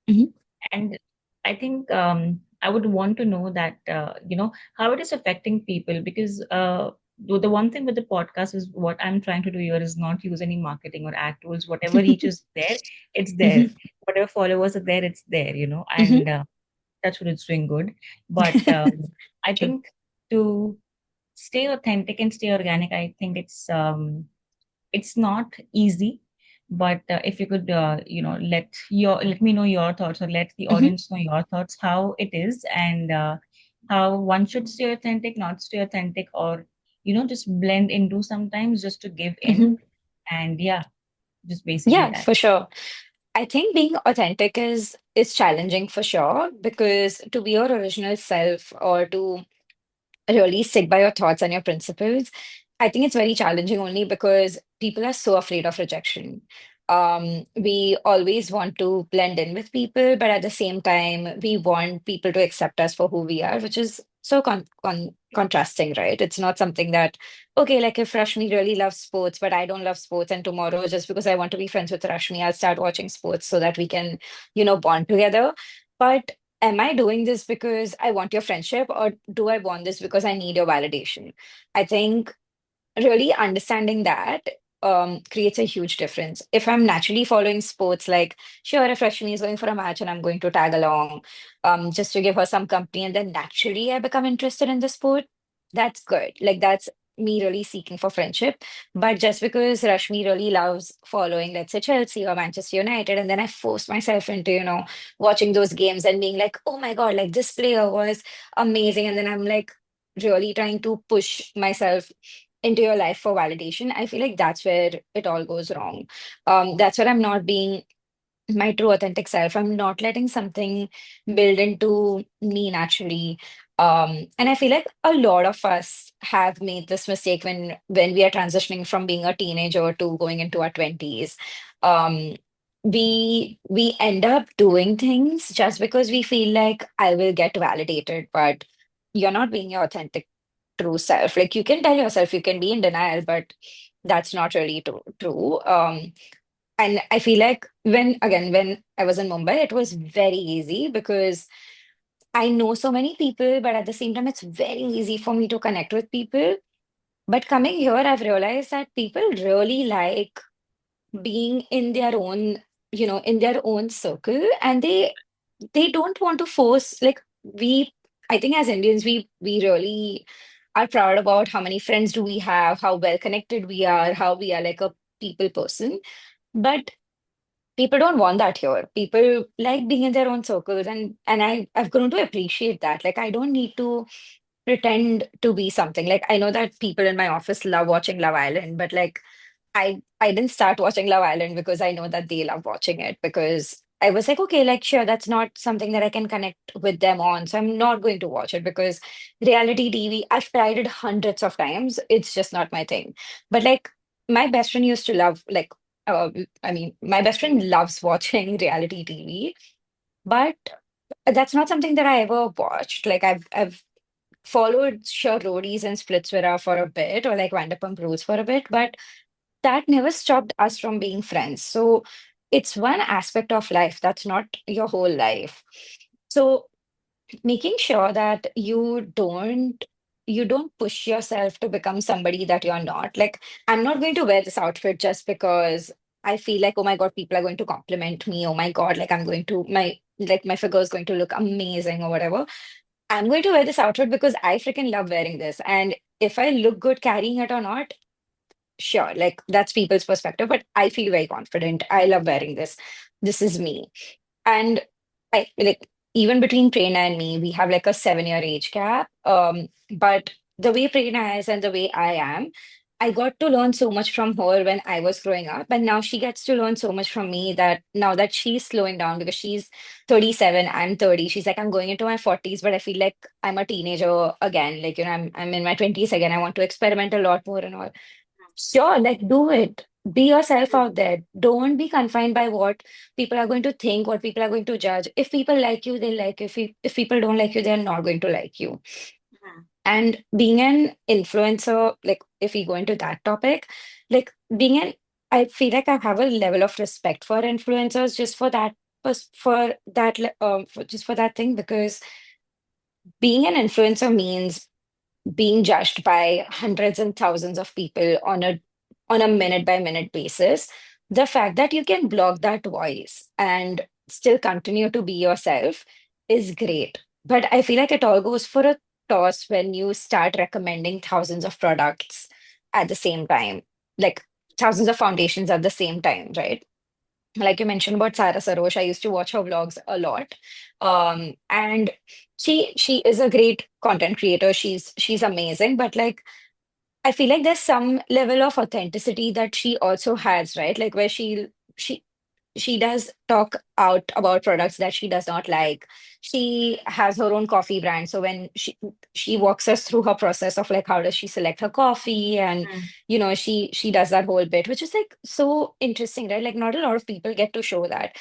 Mhm. And I think I would want to know that how it is affecting people, because the one thing with the podcast is what I'm trying to do here is not use any marketing or ad tools. Whatever reach is there, it's there. Mhm. Whatever followers are there, it's there. Mhm. And that's what it's doing good. But I True. think to stay authentic and stay organic, I think it's not easy. But if you could let me know your thoughts, or let the Mhm. audience know your thoughts, how it is, and how one should stay authentic, not stay authentic, or just blend into sometimes just to give Mhm. in. And yeah, just basically Yeah, that. for sure. I think being authentic is challenging for sure because to be your original self or to really stick by your thoughts and your principles, I think it's very challenging only because people are so afraid of rejection. We always want to blend in with people, but at the same time, we want people to accept us for who we are, which is so contrasting, right? It's not something that, okay, like if Rashmi really loves sports, but I don't love sports, and tomorrow, just because I want to be friends with Rashmi, I'll start watching sports so that we can, bond together. But am I doing this because I want your friendship, or do I want this because I need your validation? I think really understanding that creates a huge difference. If I'm naturally following sports, like, sure, if Rashmi is going for a match and I'm going to tag along just to give her some company, and then naturally I become interested in the sport, that's good. Like, that's me really seeking for friendship. But just because Rashmi really loves following, let's say, Chelsea or Manchester United, and then I force myself into, watching those games and being like, oh my God, like this player was amazing. And then I'm like, really trying to push myself into your life for validation. I feel like that's where it all goes wrong. That's where I'm not being my true authentic self. I'm not letting something build into me naturally. And I feel like a lot of us have made this mistake when we are transitioning from being a teenager to going into our 20s. Um, we end up doing things just because we feel like I will get validated, but you're not being your authentic true self. Like, you can tell yourself you can be in denial, but that's not really true. And I feel like when I was in Mumbai, it was very easy because I know so many people, but at the same time, it's very easy for me to connect with people. But coming here, I've realized that people really like being in their own, in their own circle, and they don't want to force, like, I think as Indians, we really are proud about how many friends do we have, how well connected we are, how we are like a people person. But people don't want that here. People like being in their own circles, and I've grown to appreciate that. Like, I don't need to pretend to be something. Like, I know that people in my office love watching Love Island, but like, I didn't start watching Love Island because I know that they love watching it, because I was like, okay, like, sure, that's not something that I can connect with them on, so I'm not going to watch it. Because reality TV, I've tried it hundreds of times, it's just not my thing. But like, my best friend used to love, like, uh, I mean, my best friend loves watching reality TV, but that's not something that I ever watched. Like, I've followed sure roadies and Splitsvilla for a bit, or like Vanderpump Rules for a bit, but that never stopped us from being friends. So it's one aspect of life. That's not your whole life. So making sure that you don't push yourself to become somebody that you're not. Like, I'm not going to wear this outfit just because I feel like, oh my God, people are going to compliment me. Oh my God, like, I'm going to my figure is going to look amazing or whatever. I'm going to wear this outfit because I freaking love wearing this. And if I look good carrying it or not, sure, like, that's people's perspective, but I feel very confident. I love wearing this. This is me. And I like, even between Prerna and me, we have like a 7-year age gap. But the way Prerna is and the way I am, I got to learn so much from her when I was growing up. And now she gets to learn so much from me, that now that she's slowing down because she's 37, I'm 30. She's like, I'm going into my 40s, but I feel like I'm a teenager again. Like, I'm in my 20s again. I want to experiment a lot more and all. Sure, like, do it. Be yourself out there. Don't be confined by what people are going to think, what people are going to judge. If people like you, they like you. If people don't like you, they're not going to like you. And being an influencer, like, if we go into that topic, like, I feel like I have a level of respect for influencers just for that, just for that thing, because being an influencer means being judged by hundreds and thousands of people on a minute by minute basis. The fact that you can block that voice and still continue to be yourself is great. But I feel like it all goes for a toss when you start recommending thousands of products at the same time, like thousands of foundations at the same time, right? Like you mentioned about Sarah Sarosh, I used to watch her vlogs a lot. And she is a great content creator. She's amazing, but like, I feel like there's some level of authenticity that she also has, right? Like, where she she does talk out about products that she does not like. She has her own coffee brand. So when she walks us through her process of like, how does she select her coffee, and Mm. she does that whole bit, which is like so interesting, right? Like, not a lot of people get to show that.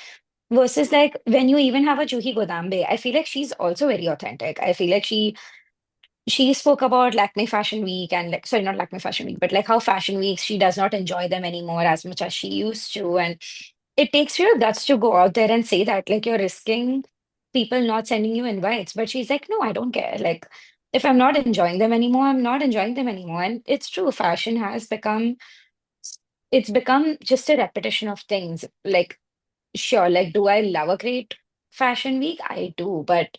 Versus like, when you even have a Juhi Godambe, I feel like she's also very authentic. I feel like she spoke about Lakme Fashion Week, and like, sorry, not Lakme Fashion Week, but like how Fashion Weeks, she does not enjoy them anymore as much as she used to. And it takes real guts to go out there and say that. Like, you're risking people not sending you invites. But she's like, no, I don't care. Like, if I'm not enjoying them anymore, I'm not enjoying them anymore. And it's true, fashion has become, it's become just a repetition of things. Like, sure, like, do I love a great fashion week? I do. But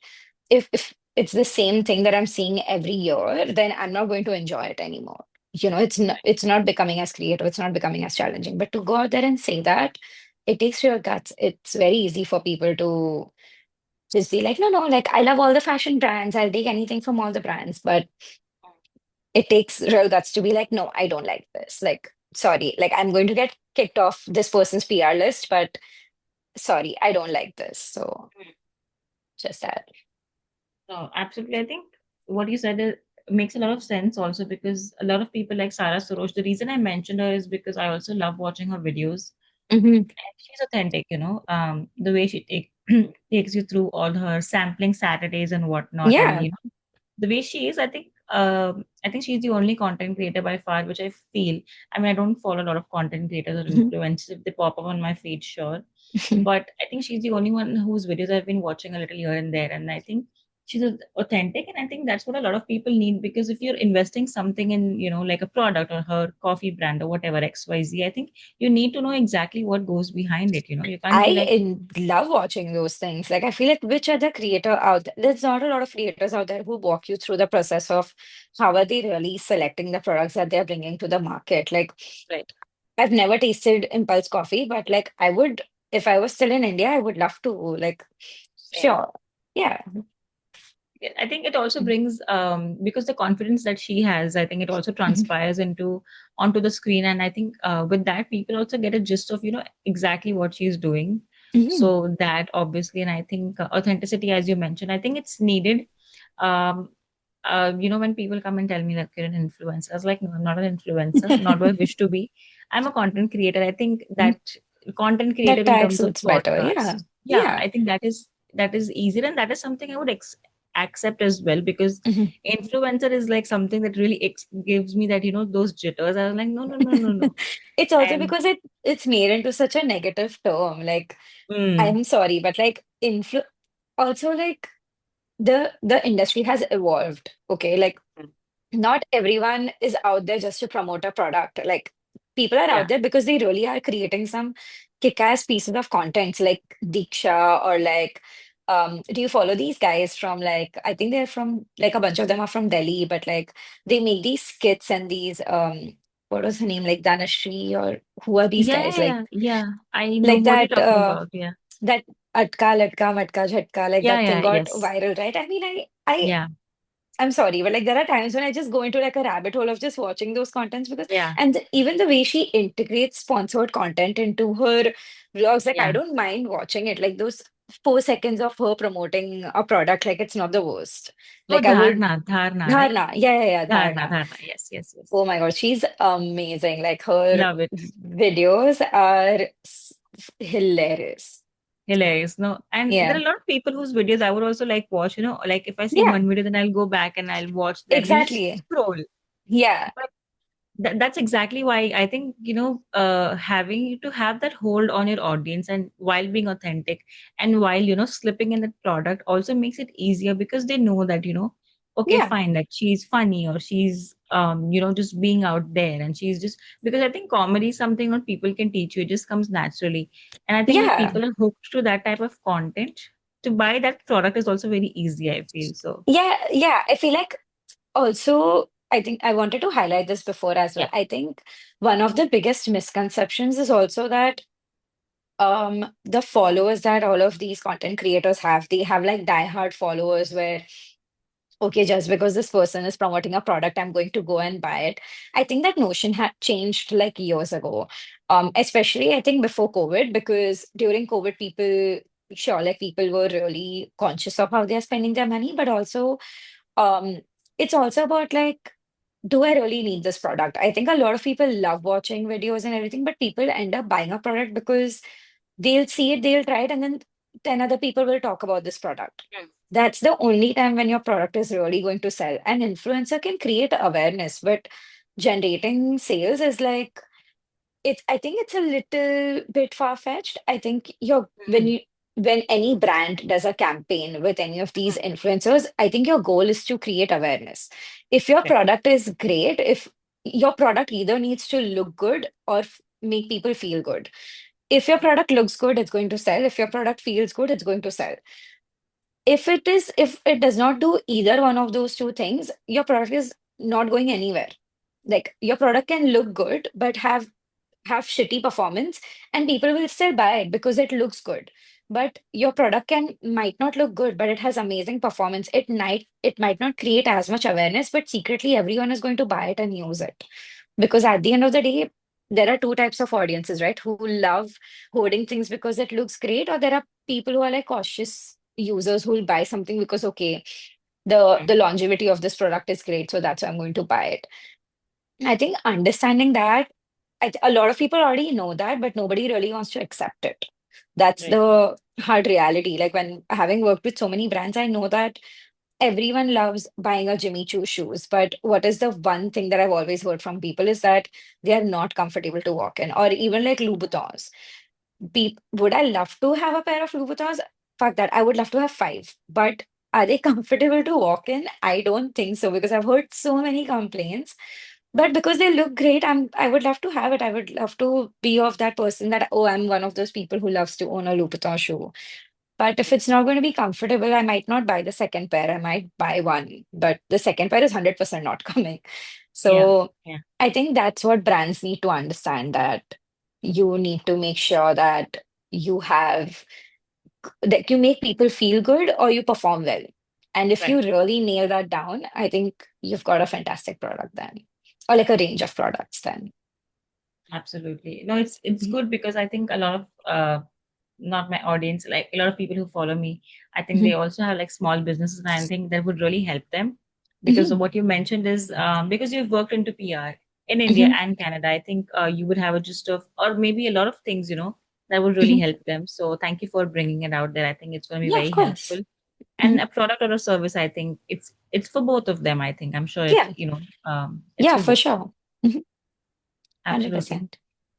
if it's the same thing that I'm seeing every year, then I'm not going to enjoy it anymore. It's not becoming as creative, it's not becoming as challenging. But to go out there and say that, it takes your guts. It's very easy for people to just be like, no, no, like I love all the fashion brands. I'll take anything from all the brands. But it takes real guts to be like, no, I don't like this. Like, sorry, like I'm going to get kicked off this person's PR list, but sorry, I don't like this. So just that. No, absolutely. I think what you said makes a lot of sense also because a lot of people like Sarah Sorosh, the reason I mentioned her is because I also love watching her videos. Hmm. And she's authentic, the way she takes you through all her sampling Saturdays and whatnot. And, Yeah. the way she is, I think she's the only content creator by far, which I feel. I mean, I don't follow a lot of content creators or Mhm. influencers. If they pop up on my feed, sure. But I think she's the only one whose videos I've been watching a little here and there. And I think she's authentic. And I think that's what a lot of people need because if you're investing something in, like a product or her coffee brand or whatever, XYZ, I think you need to know exactly what goes behind it. You can't be like, Love watching those things. Like, I feel like which other creator out there, there's not a lot of creators out there who walk you through the process of how are they really selecting the products that they're bringing to the market. Like, right. I've never tasted impulse coffee, but like, I would, if I was still in India, I would love to. Like, Same. sure. Yeah. Yeah, I think it also brings because the confidence that she has, I think it also Mhm. transpires into onto the screen, and I think with that people also get a gist of exactly what she's doing. Mhm. So that obviously, and I think authenticity, as you mentioned, I think it's needed. Um, when people come and tell me that you're an influencer, I was like, no, I'm not an influencer, nor do I wish to be. I'm a content creator. I think Mhm. that content That creator in tag terms of suits better. podcast, Yeah. yeah, Yeah. I think that is easier, and that is something I would accept as well because Mhm. influencer is like something that really gives me that those jitters. I was like, no, no, no, no, no. It's also And because it's made into such a negative term. Like, mm, I'm sorry, but like also like the industry has evolved. Okay. Like, not everyone is out there just to promote a product. Like, people are yeah, out there because they really are creating some kick-ass pieces of content like Diksha or like do you follow these guys from like I think they're from like a bunch of them are from Delhi, but like they make these skits and these what was her name? Like Danashri or who are these yeah, guys? yeah, yeah, yeah. I know Like what you're that talking about. Yeah, that Atka Latka Matka Jhatka, like yeah, that thing yeah, got yes, viral, right? I mean, I yeah, I'm sorry, but like there are times when I just go into like a rabbit hole of just watching those contents because yeah, even the way she integrates sponsored content into her vlogs, like I yeah. don't mind watching it. Like those 4 seconds of her promoting a product, like it's not the worst. Oh, Like I would Dharna, right? Dharna, yeah, Dharna. Dharna. Yes, yes, yes. Oh my God, she's amazing. Like her Love it. videos are hilarious. Hilarious. No, and there are Yeah, a lot of people whose videos I would also like watch. Like if I see yeah, one video, then I'll go back and I'll watch that. You just exactly. scroll. Yeah, But that's exactly why I think having to have that hold on your audience and while being authentic and while slipping in the product also makes it easier because they know that okay, yeah, fine, that she's funny or she's just being out there and she's just because I think comedy is something that people can teach you. It just comes naturally, and I think if yeah. people are hooked to that type of content, to buy that product is also very easy, I feel so. Yeah. I feel like also, I think I wanted to highlight this before as well. Yeah. I think one of the biggest misconceptions is also that the followers that all of these content creators have, they have like diehard followers where okay, just because this person is promoting a product, I'm going to go and buy it. I think that notion had changed like years ago. Especially I think before COVID, because during COVID, people sure like people were really conscious of how they're spending their money, but also um it's also about like do I really need this product? I think a lot of people love watching videos and everything, but people end up buying a product because they'll see it, they'll try it, and then 10 other people will talk about this product. That's the only time when your product is really going to sell. An influencer can create awareness, but generating sales is I think it's a little bit far-fetched. I think you're when Mm. you when any brand does a campaign with any of these Mm. influencers, I think your goal is to create awareness. If your Correct. product is great, if your product either needs to look good or make people feel good. If your Mm. product looks good, it's going to sell. If your product feels good, it's going to sell. If it does not do either one of those two things, your product is not going anywhere. Like your product can look good, but have shitty performance, and people will still buy it because it looks good. But your product can might not look good, but it has amazing performance. It might not create as much awareness, but secretly everyone is going to buy it and use it. Because at the end of the day, there are two types of audiences, right? Who love hoarding things because it looks great, or there are people who are like cautious users who will buy something because okay, the Mm. longevity of this product is great, so that's why I'm going to buy it. I think understanding that, a lot of people already know that, but nobody really wants to accept it. That's Right. the hard reality. Like when having worked with so many brands, I know that everyone loves buying a Jimmy Choo shoes. But what is the one thing that I've always heard from people is that they are not comfortable to walk in, or even like Louboutins. Would I love to have a pair of Louboutins? Fuck that. I would love to have five. But are they comfortable to walk in? I don't think so because I've heard so many complaints. But because they look great, I would love to have it. I would love to be of that person that, oh, I'm one of those people who loves to own a Louboutin shoe. But if it's not going to be comfortable, I might not buy the second pair. I might buy one, but the second pair is 100% not coming. Yeah. So Yeah. I think that's what brands need to understand, that you need to make sure that you have that you make people feel good or you perform well. And if you Right. really nail that down, I think you've got a fantastic product then, or like a range of products then. Absolutely. No, it's good because I think a lot of not my audience, like a lot of people who follow me, I think they Mhm. also have like small businesses, and I think that would really help them because of Mhm. what you mentioned is because you've worked into PR in India Mhm. and Canada. I think you would have a gist of, or maybe a lot of things, that would really Mhm. help them. So thank you for bringing it out there. I think it's going to be Yeah, of very course. helpful. And Mhm. a product or a service, I think it's for both of them. I think I'm sure Yeah, it's yeah, for for both. sure. Mhm. Absolutely. 100%.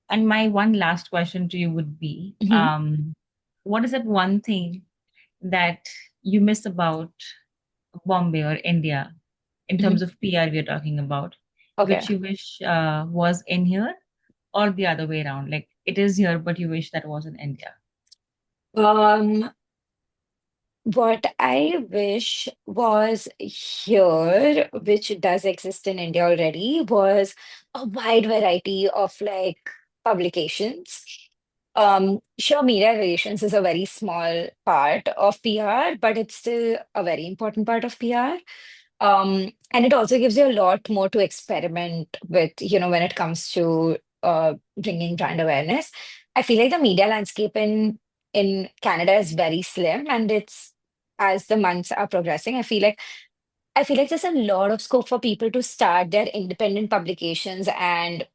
And my one last question to you would be, Mhm. what is that one thing that you miss about Bombay or India in Mhm. terms of PR we're talking about, Okay. which you wish was in here or the other way around? Like it is here, but you wish that was in India. Um, what I wish was here, which does exist in India already, was a wide variety of like publications. Sure, media relations is a very small part of PR, but it's still a very important part of PR. And it also gives you a lot more to experiment with, when it comes to bringing brand awareness. I feel like the media landscape in Canada is very slim, and it's as the months are progressing, I feel like there's a lot of scope for people to start their independent publications and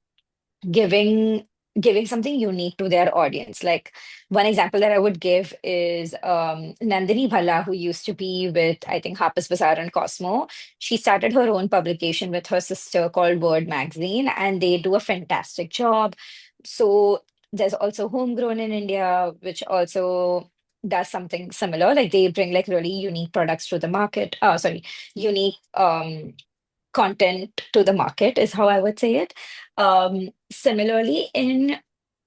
giving giving something unique to their audience. Like one example that I would give is Nandini Bhalla, who used to be with I think Harper's Bazaar and Cosmo. She started her own publication with her sister called Word Magazine, and they do a fantastic job. So there's also Homegrown in India, which also does something similar. Like they bring like really unique products to the market. Sorry, unique content to the market is how I would say it. Similarly, in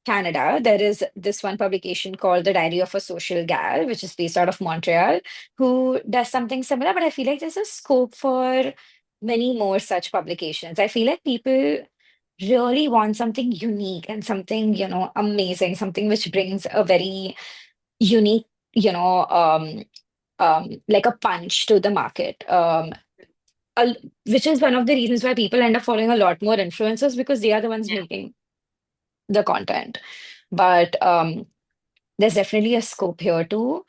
Canada, there is this one publication called The Diary of a Social Gal, which is based out of Montreal, who does something similar. But I feel like there's a scope for many more such publications. I feel like people really want something unique and something, amazing, something which brings a very unique, you know, um, like a punch to the market. A, which is one of the reasons why people end up following a lot more influencers because they are the ones Yeah. making the content. But there's definitely a scope here too.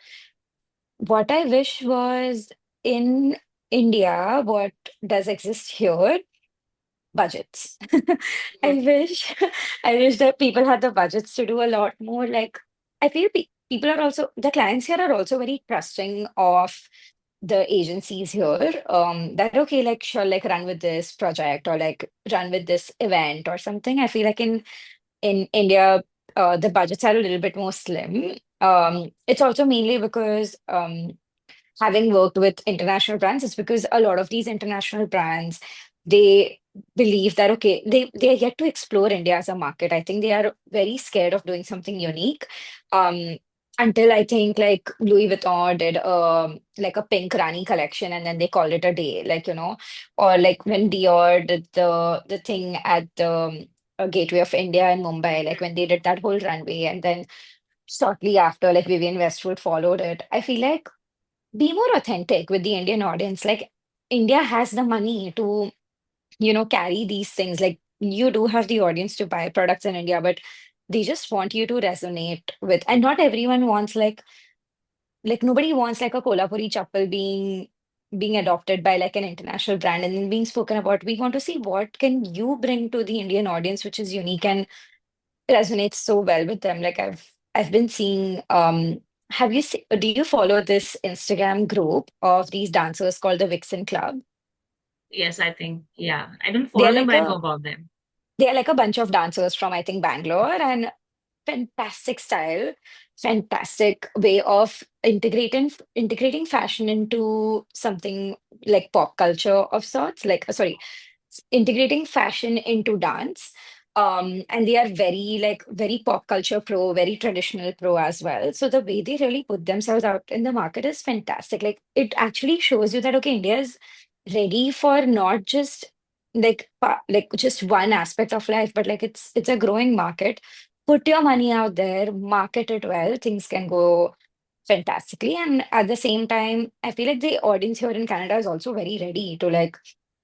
What I wish was in India, what does exist here? Budgets. I Mhm. wish, I wish that people had the budgets to do a lot more. Like, I feel people are also, the clients here are also very trusting of the agencies here. That okay, like sure, like run with this project or like run with this event or something. I feel like in India, the budgets are a little bit more slim. It's also mainly because having worked with international brands, it's because a lot of these international brands, they believe that okay, they are yet to explore India as a market. I think they are very scared of doing something unique. Um, until I think like Louis Vuitton did like a pink Rani collection and then they called it a day, like or like when Dior did the thing at the Gateway of India in Mumbai, like when they did that whole runway and then shortly after, like Vivienne Westwood followed it. I feel like be more authentic with the Indian audience. Like India has the money to, carry these things. Like you do have the audience to buy products in India, but they just want you to resonate with, and not everyone wants like nobody wants like a Kolhapuri chappal being adopted by like an international brand and then being spoken about. We want to see what can you bring to the Indian audience, which is unique and resonates so well with them. Like I've been seeing do you follow this Instagram group of these dancers called the Vixen Club? Yes, I think. Yeah. I don't They're follow them, like but I know a about them. they're like a bunch of dancers from I think Bangalore, and fantastic style, fantastic way of integrating fashion into something like pop culture of sorts. Like sorry, integrating fashion into dance. And they are very pop culture pro, very traditional pro as well. So the way they really put themselves out in the market is fantastic. Like it actually shows you that okay, India is ready for not just like just one aspect of life, but like it's a growing market. Put your money out there, market it well, things can go fantastically. And at the same time, I feel like the audience here in Canada is also very ready to like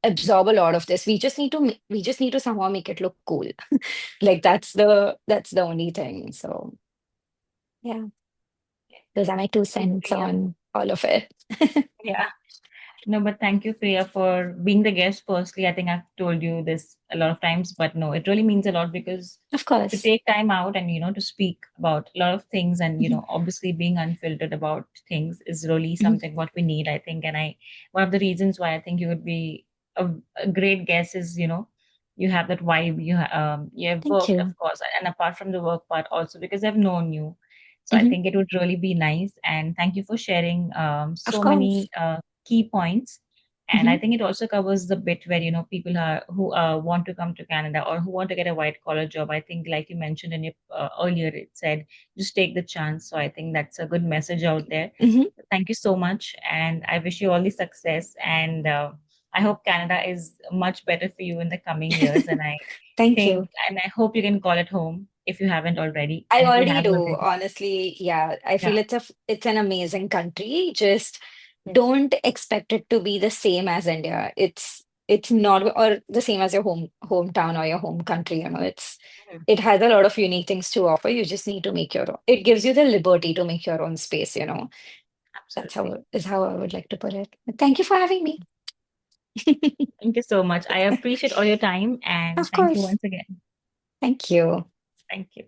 absorb a lot of this. We just need to somehow make it look cool. Like that's the only thing. So yeah, those are my two Thank you, cents Priya. on all of it. Yeah. No, but thank you, Priya, for being the guest. Firstly, I think I've told you this a lot of times, but no, it really means a lot because Of to course. take time out and to speak about a lot of things and Mhm, obviously being unfiltered about things is really mhm. something what we need, I think. And I one of the reasons why I think you would be a great guest is you have that vibe, you have Thank worked, of you. course, and apart from the work part also because I've known you. So I Mhm. think it would really be nice. And thank you for sharing Of so course. many key points. And I Mhm, think it also covers the bit where people are who want to come to Canada or who want to get a white collar job. I think, like you mentioned in your earlier, it said just take the chance. So I think that's a good message out there. mhm. Thank you so much, and I wish you all the success. And I hope Canada is much better for you in the coming years. And I Thank think, you. and I hope you can call it home if you haven't already, I and if you already have do, already, honestly. Yeah, I yeah. feel it's an amazing country. Just don't expect it to be the same as India. It's not or the same as your hometown or your home country. Mhm. It has a lot of unique things to offer. You just need to make your own. It gives you the liberty to make your own space. That's Absolutely. how I would like to put it. Thank you for having me. Thank you so much. I appreciate all your time, and Of thank you course. once again. Thank you. Thank you.